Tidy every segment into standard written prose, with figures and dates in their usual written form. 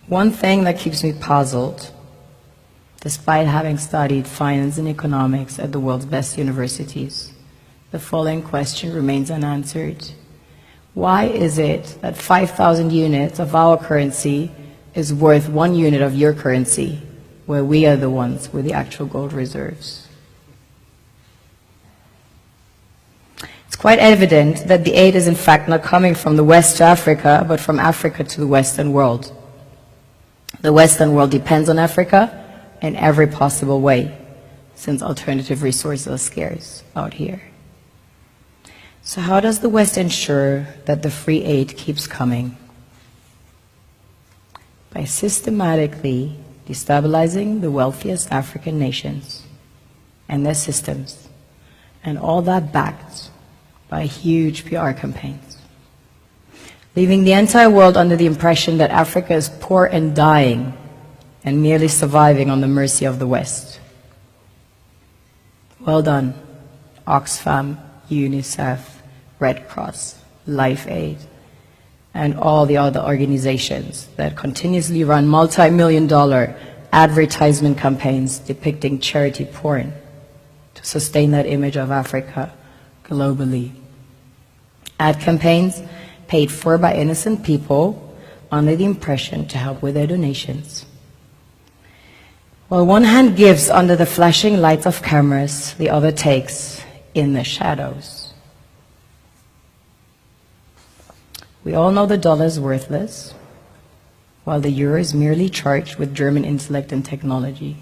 One thing that keeps me puzzled, despite having studied finance and economics at the world's best universities, the following question remains unanswered. Why is it that 5,000 units of our currency is worth 1 unit of your currency, where we are the ones with the actual gold reserves? It's quite evident that the aid is in fact not coming from the West to Africa, but from Africa to the Western world. The Western world depends on Africa in every possible way, since alternative resources are scarce out here. So how does the West ensure that the free aid keeps coming? By systematically destabilizing the wealthiest African nations and their systems, and all that backed by huge PR campaigns, leaving the entire world under the impression that Africa is poor and dying and merely surviving on the mercy of the West. Well done, Oxfam, UNICEF, Red Cross, Life Aid, and all the other organizations that continuously run multi-million-dollar advertisement campaigns depicting charity porn to sustain that image of Africa globally. Ad campaigns paid for by innocent people under the impression to help with their donations. While one hand gives under the flashing lights of cameras, the other takes in the shadows. We all know the dollar is worthless, while the euro is merely charged with German intellect and technology,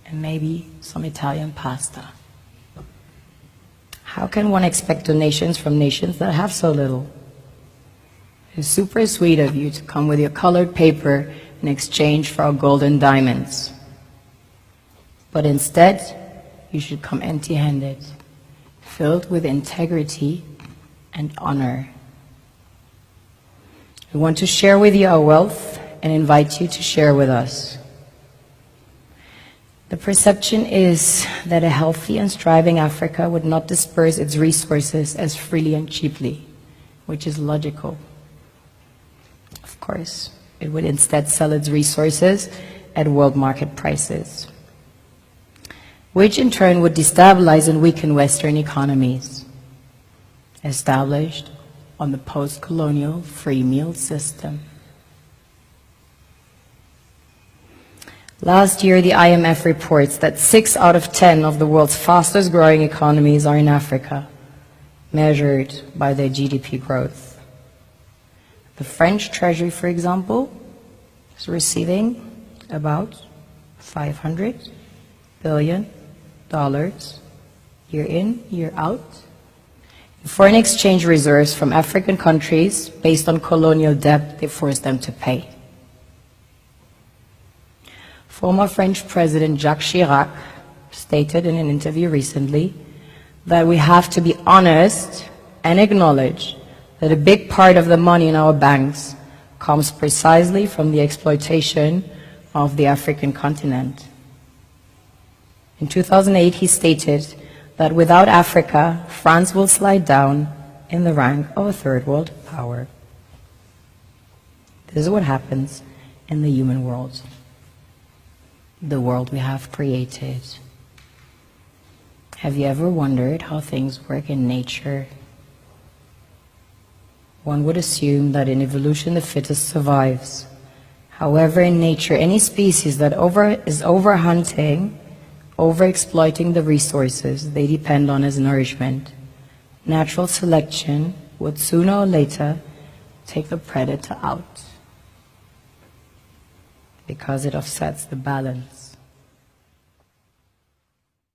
and maybe some Italian pasta. How can one expect donations from nations that have so little? It's super sweet of you to come with your colored paper in exchange for our gold and diamonds. But instead, you should come empty-handed, filled with integrity and honor. We want to share with you our wealth and invite you to share with us. The perception is that a healthy and striving Africa would not disperse its resources as freely and cheaply, which is logical. Of course, it would instead sell its resources at world market prices, which in turn would destabilize and weaken Western economies, established on the post-colonial free meal system. Last year, the IMF reports that 6 out of 10 of the world's fastest growing economies are in Africa, measured by their GDP growth. The French Treasury, for example, is receiving about $500 billion year in, year out, in foreign exchange reserves from African countries based on colonial debt they forced them to pay. Former French President Jacques Chirac stated in an interview recently that we have to be honest and acknowledge that a big part of the money in our banks comes precisely from the exploitation of the African continent. In 2008, he stated that without Africa, France will slide down in the rank of a third world power. This is what happens in the human world, the world we have created. Have you ever wondered how things work in nature? One would assume that in evolution the fittest survives. However, in nature, any species that is overhunting, overexploiting the resources they depend on as nourishment, natural selection would sooner or later take the predator out, because it offsets the balance.